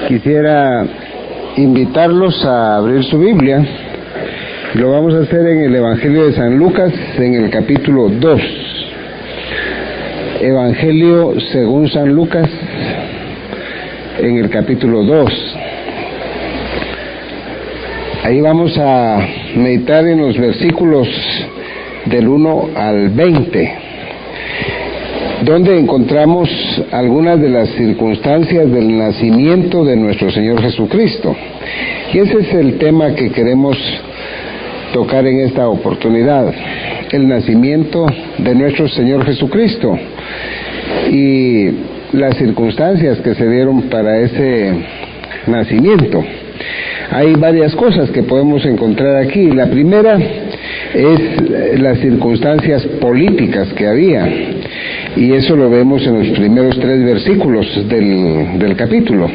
Quisiera invitarlos a abrir su Biblia. Lo vamos a hacer en el Evangelio de San Lucas, en el capítulo 2. Evangelio según San Lucas, en el capítulo 2. Ahí vamos a meditar en los versículos del 1 al 20, donde encontramos algunas de las circunstancias del nacimiento de nuestro Señor Jesucristo. Y ese es el tema que queremos tocar en esta oportunidad: el nacimiento de nuestro Señor Jesucristo y las circunstancias que se dieron para ese nacimiento. Hay varias cosas que podemos encontrar aquí. La primera es las circunstancias políticas que había, y eso lo vemos en los primeros 3 versículos del capítulo.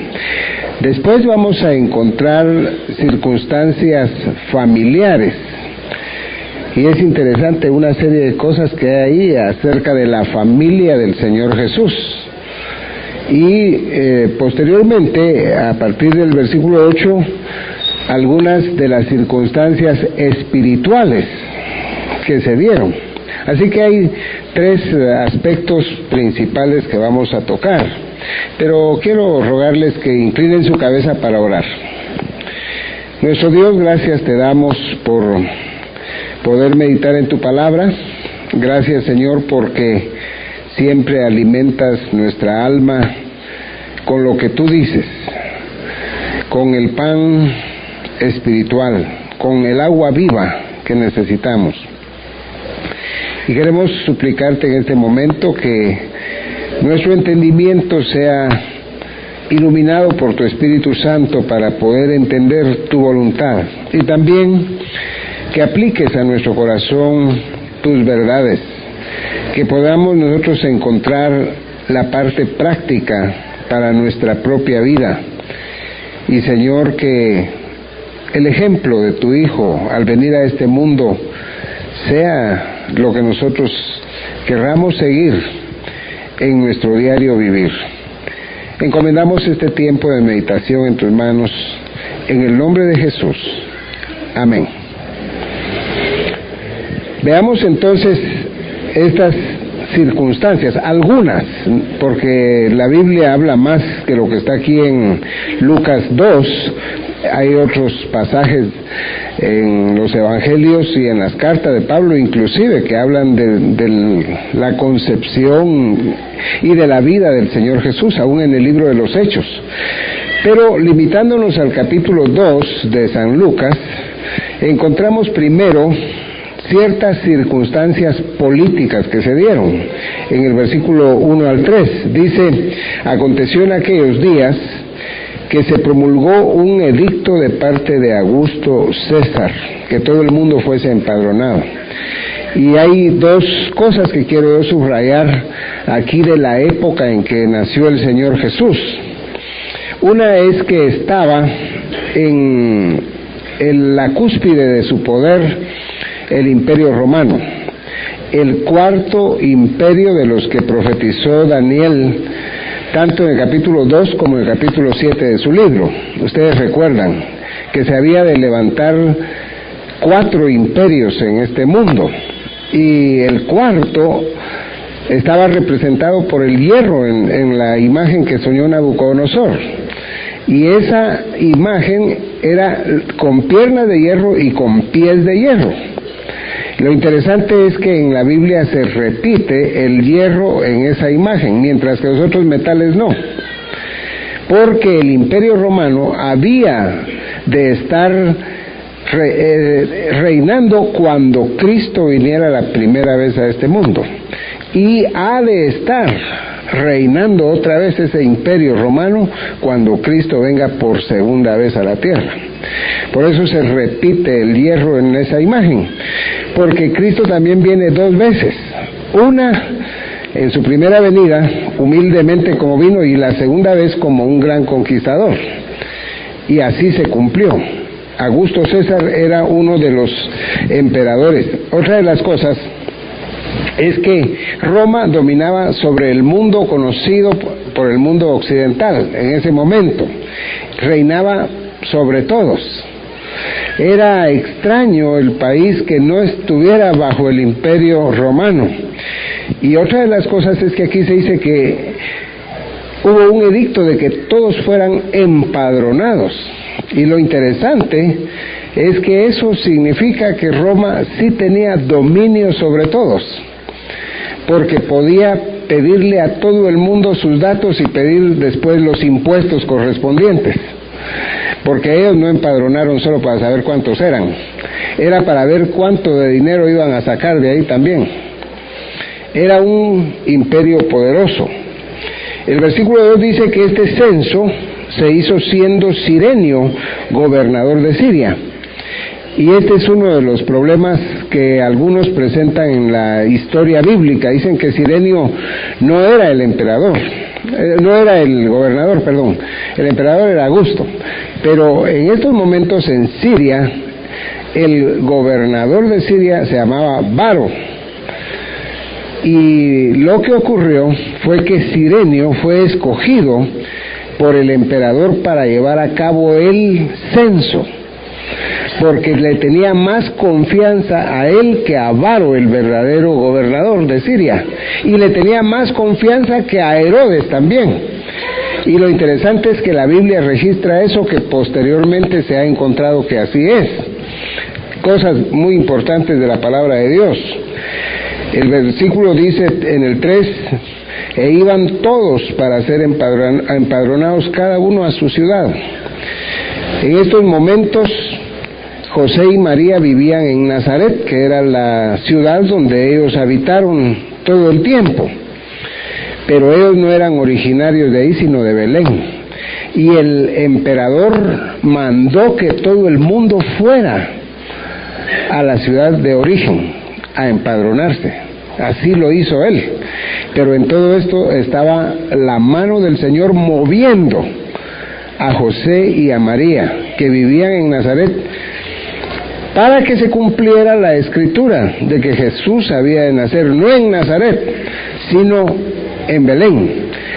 Después vamos a encontrar circunstancias familiares, y es interesante una serie de cosas que hay ahí acerca de la familia del Señor Jesús. Y posteriormente, a partir del versículo 8, algunas de las circunstancias espirituales que se dieron. Así que hay 3 aspectos principales que vamos a tocar. Pero quiero rogarles que inclinen su cabeza para orar. Nuestro Dios, gracias te damos por poder meditar en tu palabra. Gracias, Señor, porque siempre alimentas nuestra alma con lo que tú dices, con el pan espiritual, con el agua viva que necesitamos. Y queremos suplicarte en este momento que nuestro entendimiento sea iluminado por tu Espíritu Santo para poder entender tu voluntad, y también que apliques a nuestro corazón tus verdades, que podamos nosotros encontrar la parte práctica para nuestra propia vida. Y Señor, que el ejemplo de tu Hijo al venir a este mundo sea lo que nosotros querramos seguir en nuestro diario vivir. Encomendamos este tiempo de meditación en tus manos, en el nombre de Jesús. Amén. Veamos entonces estas circunstancias, algunas, porque la Biblia habla más que lo que está aquí en Lucas 2. Hay otros pasajes en los evangelios y en las cartas de Pablo inclusive que hablan de la concepción y de la vida del Señor Jesús, aún en el libro de los Hechos. Pero limitándonos al capítulo 2 de San Lucas, encontramos primero ciertas circunstancias políticas que se dieron. En el versículo 1 al 3 dice: aconteció en aquellos días que se promulgó un edicto de parte de Augusto César, que todo el mundo fuese empadronado. Y hay 2 cosas que quiero subrayar aquí de la época en que nació el Señor Jesús. Una es que estaba en la cúspide de su poder el Imperio Romano, el 4º imperio de los que profetizó Daniel, tanto en el capítulo 2 como en el capítulo 7 de su libro. Ustedes recuerdan que se había de levantar 4 imperios en este mundo, y el 4º estaba representado por el hierro en la imagen que soñó Nabucodonosor. Y esa imagen era con piernas de hierro y con pies de hierro. Lo interesante es que en la Biblia se repite el hierro en esa imagen, mientras que los otros metales no. Porque el Imperio Romano había de estar reinando cuando Cristo viniera la primera vez a este mundo. Y ha de estar reinando otra vez ese Imperio Romano cuando Cristo venga por segunda vez a la tierra. Por eso se repite el hierro en esa imagen, porque Cristo también viene 2 veces, una en su primera venida humildemente como vino, y la segunda vez como un gran conquistador, y así se cumplió. Augusto César era uno de los emperadores. Otra de las cosas es que Roma dominaba sobre el mundo conocido por el mundo occidental en ese momento, reinaba sobre todos. Era extraño el país que no estuviera bajo el imperio romano. Y otra de las cosas es que aquí se dice que hubo un edicto de que todos fueran empadronados. Y lo interesante es que eso significa que Roma sí tenía dominio sobre todos, porque podía pedirle a todo el mundo sus datos y pedir después los impuestos correspondientes, porque ellos no empadronaron solo para saber cuántos eran, era para ver cuánto de dinero iban a sacar de ahí también. Era un imperio poderoso. El versículo 2 dice que este censo se hizo siendo Cirenio gobernador de Siria. Y este es uno de los problemas que algunos presentan en la historia bíblica. Dicen que Cirenio no era el emperador, no era el gobernador, perdón. El emperador era Augusto. Pero en estos momentos en Siria, el gobernador de Siria se llamaba Varo. Y lo que ocurrió fue que Cirenio fue escogido por el emperador para llevar a cabo el censo, porque le tenía más confianza a él que a Varo, el verdadero gobernador de Siria, y le tenía más confianza que a Herodes también. Y lo interesante es que la Biblia registra eso, que posteriormente se ha encontrado que así es. Cosas muy importantes de la palabra de Dios. El versículo dice en el 3, e iban todos para ser empadronados cada uno a su ciudad. En estos momentos José y María vivían en Nazaret, que era la ciudad donde ellos habitaron todo el tiempo, pero ellos no eran originarios de ahí, sino de Belén. Y el emperador mandó que todo el mundo fuera a la ciudad de origen a empadronarse. Así lo hizo él. Pero en todo esto estaba la mano del Señor moviendo a José y a María, que vivían en Nazaret, para que se cumpliera la escritura de que Jesús había de nacer no en Nazaret, sino en Belén,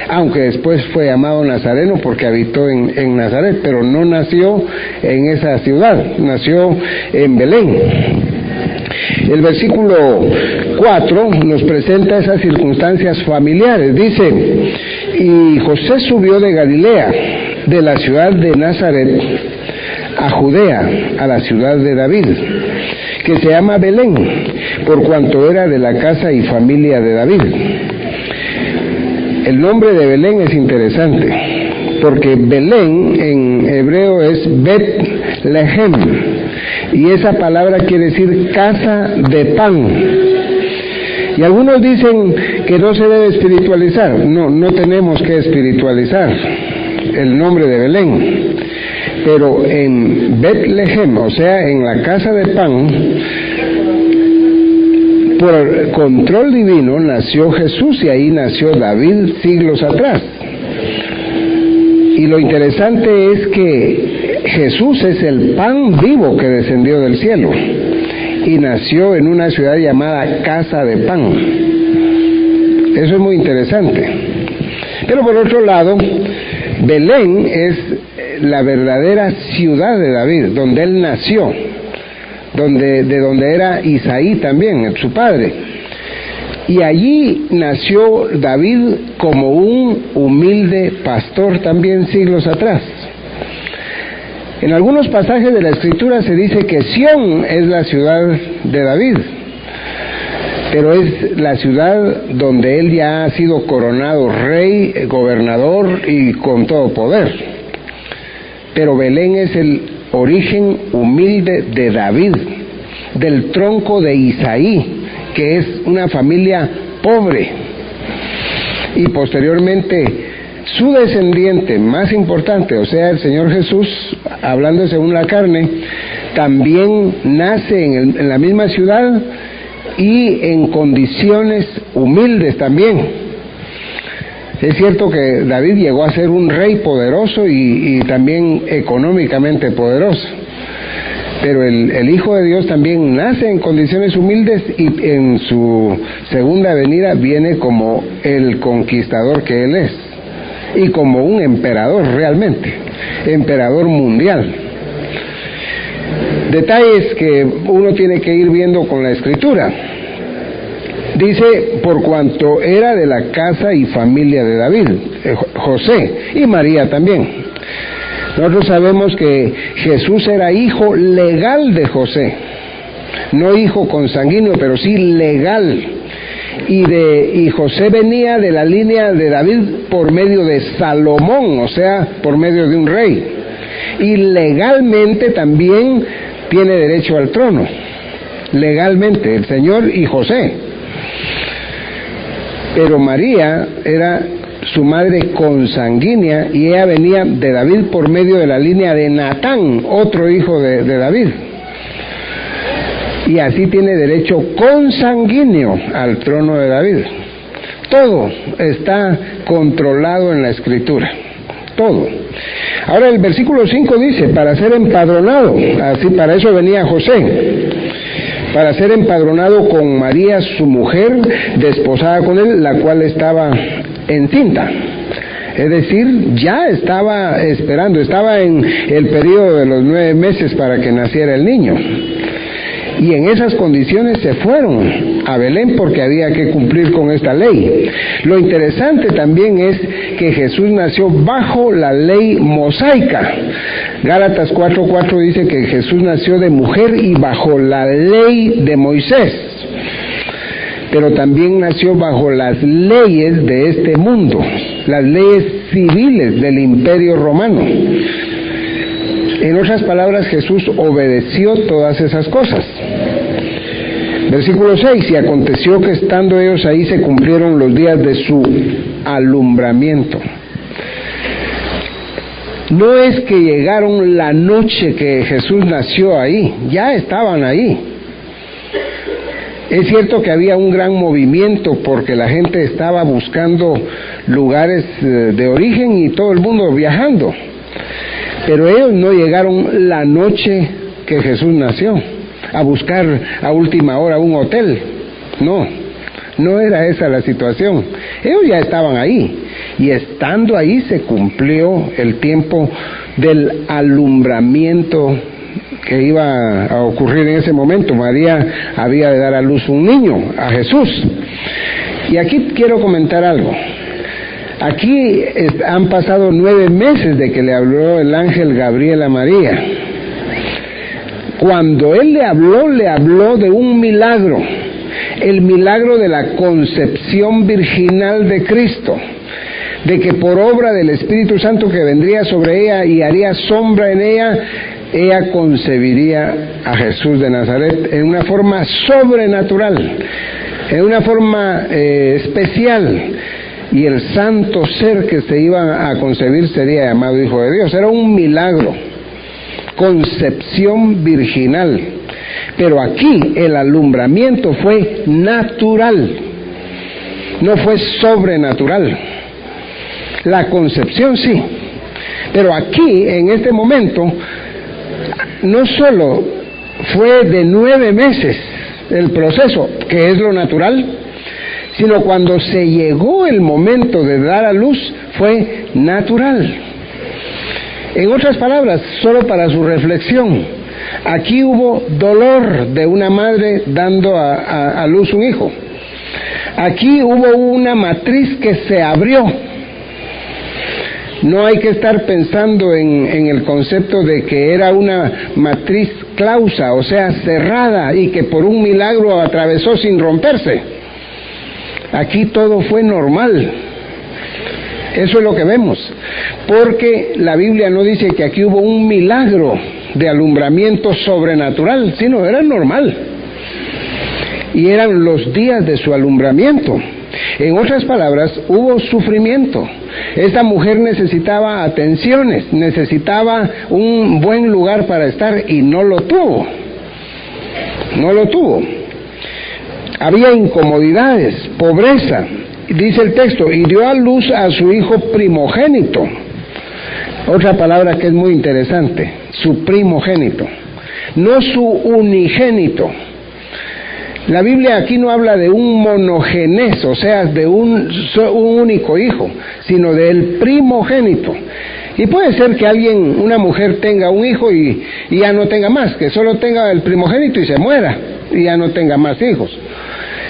aunque después fue llamado Nazareno porque habitó en Nazaret, pero no nació en esa ciudad, nació en Belén. El versículo 4 nos presenta esas circunstancias familiares. Dice, y José subió de Galilea, de la ciudad de Nazaret, a Judea, a la ciudad de David, que se llama Belén, por cuanto era de la casa y familia de David. El nombre de Belén es interesante, porque Belén en hebreo es Bet-Lehem, y esa palabra quiere decir casa de pan. Y algunos dicen que no se debe espiritualizar. No tenemos que espiritualizar el nombre de Belén. Pero en Bet-Lehem, o sea, en la casa de pan, por control divino nació Jesús, y ahí nació David siglos atrás. Y lo interesante es que Jesús es el pan vivo que descendió del cielo y nació en una ciudad llamada Casa de Pan. Eso es muy interesante. Pero por otro lado, Belén es la verdadera ciudad de David, donde él nació, de donde era Isaí también, su padre. Y allí nació David como un humilde pastor también siglos atrás. En algunos pasajes de la Escritura se dice que Sión es la ciudad de David, pero es la ciudad donde él ya ha sido coronado rey, gobernador y con todo poder. Pero Belén es el origen humilde de David, del tronco de Isaí, que es una familia pobre. Y posteriormente su descendiente más importante, o sea, el Señor Jesús, hablando según la carne, también nace en la misma ciudad y en condiciones humildes también. Es cierto que David llegó a ser un rey poderoso y también económicamente poderoso, Pero el Hijo de Dios también nace en condiciones humildes y en su segunda venida viene como el conquistador que Él es y como un emperador realmente, emperador mundial. Detalles que uno tiene que ir viendo con la Escritura. Dice, por cuanto era de la casa y familia de David, José y María también. Nosotros sabemos que Jesús era hijo legal de José, no hijo consanguíneo, pero sí legal. Y José venía de la línea de David por medio de Salomón, o sea, por medio de un rey. Y legalmente también tiene derecho al trono, legalmente, el Señor y José. Pero María era su madre consanguínea y ella venía de David por medio de la línea de Natán, otro hijo de David. Y así tiene derecho consanguíneo al trono de David. Todo está controlado en la Escritura, todo. Ahora el versículo 5 dice, para ser empadronado, así para eso venía José, para ser empadronado con María su mujer, desposada con él, la cual estaba encinta. Es decir, ya estaba esperando, estaba en el periodo de los 9 meses para que naciera el niño. Y en esas condiciones se fueron a Belén porque había que cumplir con esta ley. Lo interesante también es que Jesús nació bajo la ley mosaica. Gálatas 4:4 dice que Jesús nació de mujer y bajo la ley de Moisés. Pero también nació bajo las leyes de este mundo, las leyes civiles del Imperio Romano. En otras palabras, Jesús obedeció todas esas cosas. Versículo 6, y aconteció que estando ellos ahí se cumplieron los días de su alumbramiento. No es que llegaron la noche que Jesús nació ahí, ya estaban ahí. Es cierto que había un gran movimiento porque la gente estaba buscando lugares de origen y todo el mundo viajando. Pero ellos no llegaron la noche que Jesús nació a buscar a última hora un hotel. No era esa la situación. Ellos ya estaban ahí y estando ahí se cumplió el tiempo del alumbramiento que iba a ocurrir en ese momento. María había de dar a luz un niño, a Jesús. Y aquí quiero comentar algo. Aquí han pasado 9 meses de que le habló el ángel Gabriel a María. Cuando él le habló de un milagro, el milagro de la concepción virginal de Cristo, de que por obra del Espíritu Santo que vendría sobre ella y haría sombra en ella concebiría a Jesús de Nazaret en una forma sobrenatural, en una forma especial. Y el santo ser que se iba a concebir sería llamado Hijo de Dios. Era un milagro, concepción virginal. Pero aquí el alumbramiento fue natural, no fue sobrenatural. La concepción sí, pero aquí en este momento no solo fue de 9 meses el proceso, que es lo natural, sino cuando se llegó el momento de dar a luz, fue natural. En otras palabras, solo para su reflexión, aquí hubo dolor de una madre dando a luz un hijo. Aquí hubo una matriz que se abrió. No hay que estar pensando en el concepto de que era una matriz clausa, o sea, cerrada, y que por un milagro atravesó sin romperse. Aquí todo fue normal. Eso es lo que vemos. Porque la Biblia no dice que aquí hubo un milagro de alumbramiento sobrenatural, sino era normal. Y eran los días de su alumbramiento. En otras palabras, hubo sufrimiento. Esta mujer necesitaba atenciones, necesitaba un buen lugar para estar y no lo tuvo. No lo tuvo. Había incomodidades, pobreza. Dice el texto, y dio a luz a su hijo primogénito. Otra palabra que es muy interesante, su primogénito. no su unigénito. La Biblia aquí no habla de un monogenés, o sea, de un único hijo, sino del primogénito. Y puede ser que una mujer tenga un hijo y ya no tenga más, que solo tenga el primogénito y se muera, y ya no tenga más hijos.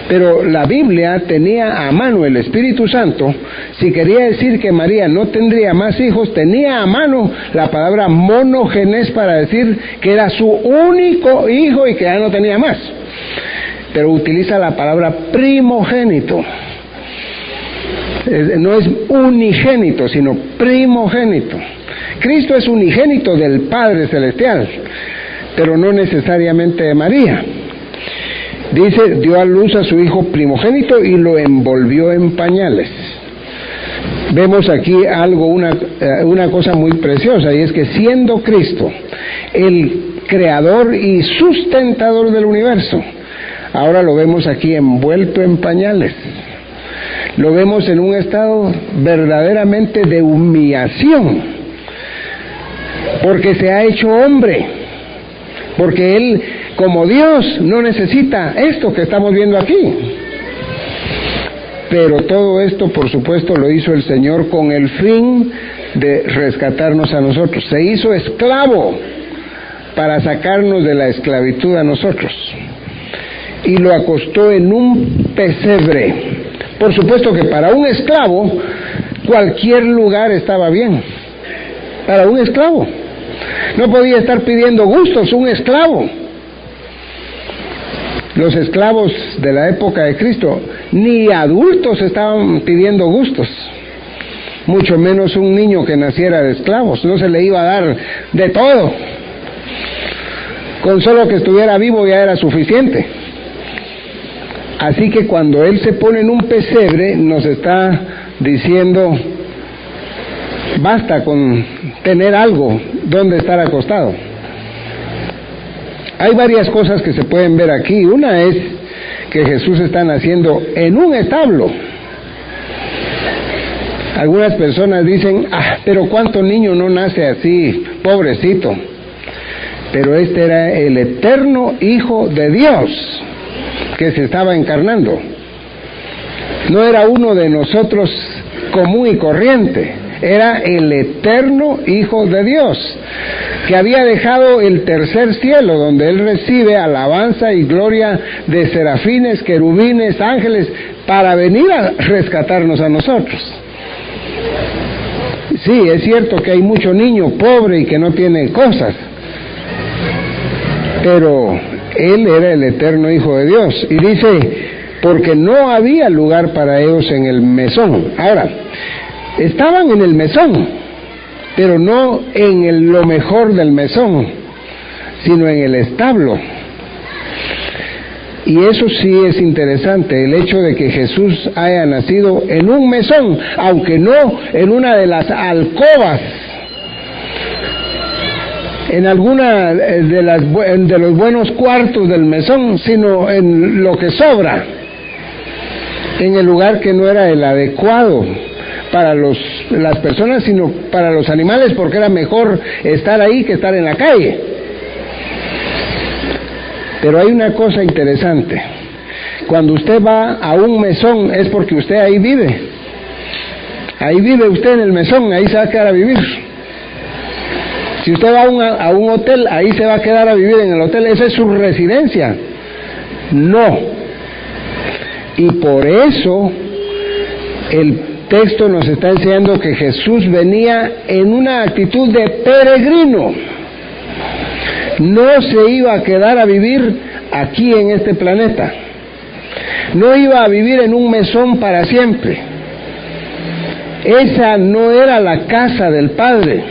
Pero la Biblia tenía a mano el Espíritu Santo. Si quería decir que María no tendría más hijos, tenía a mano la palabra monogenés para decir que era su único hijo y que ya no tenía más. Pero utiliza la palabra primogénito. No es unigénito, sino primogénito. Cristo es unigénito del Padre Celestial, pero no necesariamente de María. Dice, dio a luz a su hijo primogénito y lo envolvió en pañales. Vemos aquí una cosa muy preciosa, y es que siendo Cristo el creador y sustentador del universo, ahora lo vemos aquí envuelto en pañales. Lo vemos en un estado verdaderamente de humillación, porque se ha hecho hombre, porque Él, como Dios, no necesita esto que estamos viendo aquí. Pero todo esto, por supuesto, lo hizo el Señor con el fin de rescatarnos a nosotros. Se hizo esclavo para sacarnos de la esclavitud a nosotros. Y lo acostó en un pesebre. Por supuesto que para un esclavo, cualquier lugar estaba bien. Para un esclavo. No podía estar pidiendo gustos un esclavo. Los esclavos de la época de Cristo, ni adultos estaban pidiendo gustos, mucho menos un niño que naciera de esclavos. No se le iba a dar de todo. Con solo que estuviera vivo ya era suficiente. Así que cuando Él se pone en un pesebre, nos está diciendo, basta con tener algo donde estar acostado. Hay varias cosas que se pueden ver aquí. Una es que Jesús está naciendo en un establo. Algunas personas dicen, pero ¿cuánto niño no nace así, pobrecito? Pero este era el eterno Hijo de Dios que se estaba encarnando. No era uno de nosotros común y corriente. Era el eterno Hijo de Dios, que había dejado el tercer cielo, donde Él recibe alabanza y gloria de serafines, querubines, ángeles, para venir a rescatarnos a nosotros. Sí, es cierto que hay mucho niño pobre y que no tiene cosas, pero Él era el eterno Hijo de Dios. Y dice, porque no había lugar para ellos en el mesón. Ahora, estaban en el mesón, pero no en lo mejor del mesón, sino en el establo. Y eso sí es interesante, el hecho de que Jesús haya nacido en un mesón, aunque no en una de las alcobas, en alguna de los buenos cuartos del mesón, sino en lo que sobra, en el lugar que no era el adecuado para las personas, sino para los animales, porque era mejor estar ahí que estar en la calle. Pero hay una cosa interesante. Cuando usted va a un mesón es porque usted ahí vive. Ahí vive usted en el mesón, ahí se va a quedar a vivir. Si usted va a un hotel, ahí se va a quedar a vivir en el hotel, esa es su residencia. No. Y por eso el texto nos está enseñando que Jesús venía en una actitud de peregrino. No se iba a quedar a vivir aquí en este planeta. No iba a vivir en un mesón para siempre. Esa no era la casa del Padre.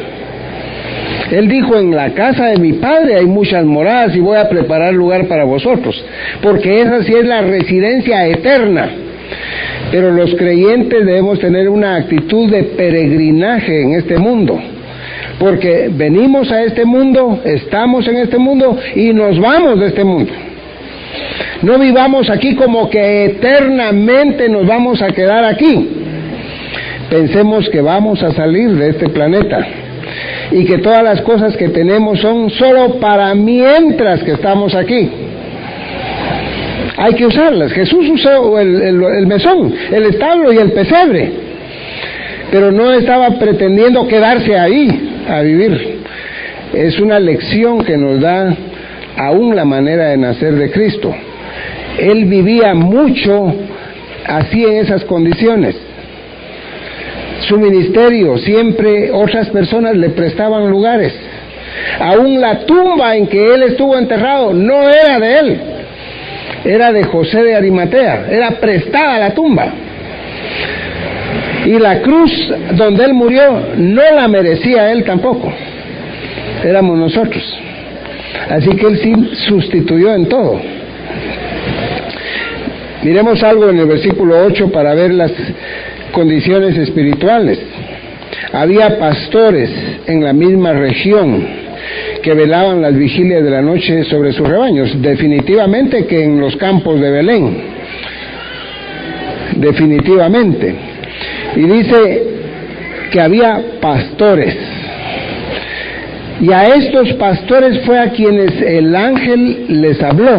Él dijo, en la casa de mi Padre hay muchas moradas y voy a preparar lugar para vosotros, porque esa sí es la residencia eterna. Pero los creyentes debemos tener una actitud de peregrinaje en este mundo, porque venimos a este mundo, estamos en este mundo y nos vamos de este mundo. No vivamos aquí como que eternamente nos vamos a quedar aquí. Pensemos que vamos a salir de este planeta. y que todas las cosas que tenemos son solo para mientras que estamos aquí. Hay que usarlas. Jesús usó el mesón, el establo y el pesebre, pero no estaba pretendiendo quedarse ahí a vivir. Es una lección que nos da aún la manera de nacer de Cristo. Él vivía mucho así en esas condiciones. Su ministerio, siempre otras personas le prestaban lugares. Aún la tumba en que él estuvo enterrado no era de él, era de José de Arimatea, era prestada la tumba. Y la cruz donde él murió no la merecía él tampoco, éramos nosotros. Así que él sí sustituyó en todo. Miremos algo en el versículo 8 para ver las condiciones espirituales. Había pastores en la misma región que velaban las vigilias de la noche sobre sus rebaños, definitivamente que en los campos de Belén, definitivamente. Y dice que había pastores, y a estos pastores fue a quienes el ángel les habló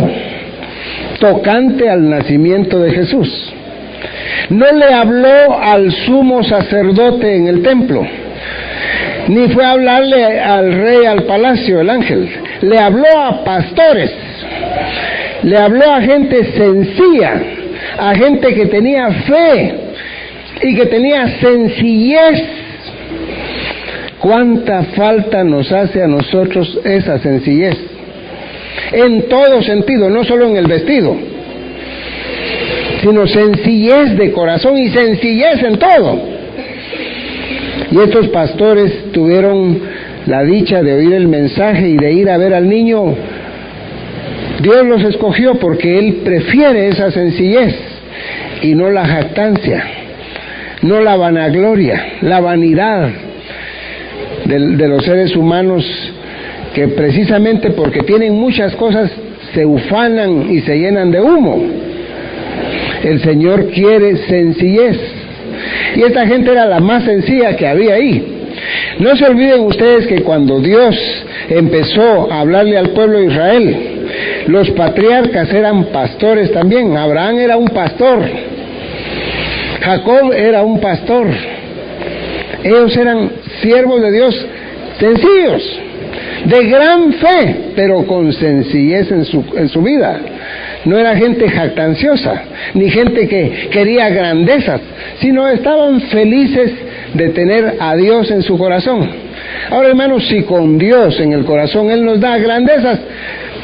tocante al nacimiento de Jesús. No le habló al sumo sacerdote en el templo, ni fue a hablarle al rey al palacio, el ángel. Le habló a pastores, le habló a gente sencilla, a gente que tenía fe y que tenía sencillez. ¿Cuánta falta nos hace a nosotros esa sencillez? En todo sentido, no solo en el vestido, sino sencillez de corazón y sencillez en todo. Y estos pastores tuvieron la dicha de oír el mensaje y de ir a ver al niño. Dios los escogió porque Él prefiere esa sencillez y no la jactancia, no la vanagloria, la vanidad de los seres humanos, que precisamente porque tienen muchas cosas se ufanan y se llenan de humo. El Señor quiere sencillez, y esta gente era la más sencilla que había ahí. No se olviden ustedes que cuando Dios empezó a hablarle al pueblo de Israel, los patriarcas eran pastores también. Abraham era un pastor, Jacob era un pastor. Ellos eran siervos de Dios sencillos, de gran fe, pero con sencillez en su vida. No era gente jactanciosa, ni gente que quería grandezas, sino estaban felices de tener a Dios en su corazón. Ahora, hermanos, si con Dios en el corazón Él nos da grandezas,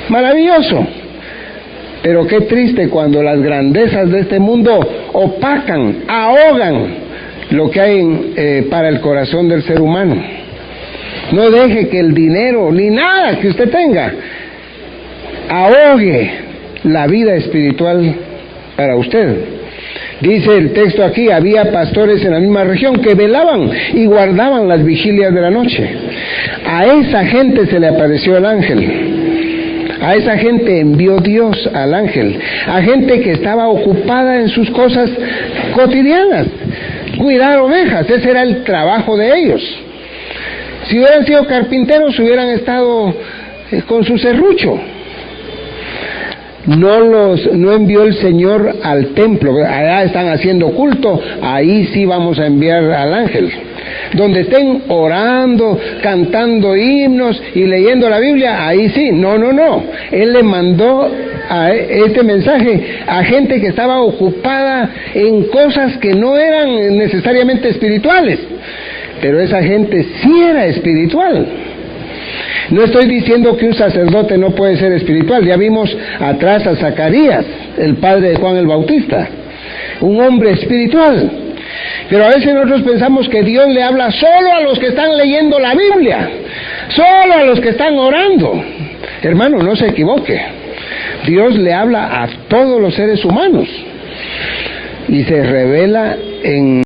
maravilloso. Pero qué triste cuando las grandezas de este mundo opacan, ahogan lo que hay para el corazón del ser humano. No deje que el dinero, ni nada que usted tenga, ahogue la vida espiritual para usted. Dice el texto aquí, había pastores en la misma región que velaban y guardaban las vigilias de la noche. A esa gente se le apareció el ángel. A esa gente envió Dios al ángel. A gente que estaba ocupada en sus cosas cotidianas. Cuidar ovejas, ese era el trabajo de ellos. Si hubieran sido carpinteros, hubieran estado con su serrucho. No envió el Señor al templo. Allá están haciendo culto, ahí sí vamos a enviar al ángel. Donde estén orando, cantando himnos y leyendo la Biblia, ahí sí. No. Él le mandó a este mensaje a gente que estaba ocupada en cosas que no eran necesariamente espirituales, pero esa gente sí era espiritual. No estoy diciendo que un sacerdote no puede ser espiritual. Ya vimos atrás a Zacarías, el padre de Juan el Bautista, un hombre espiritual. Pero a veces nosotros pensamos que Dios le habla solo a los que están leyendo la Biblia, solo a los que están orando. Hermano, no se equivoque. Dios le habla a todos los seres humanos y se revela en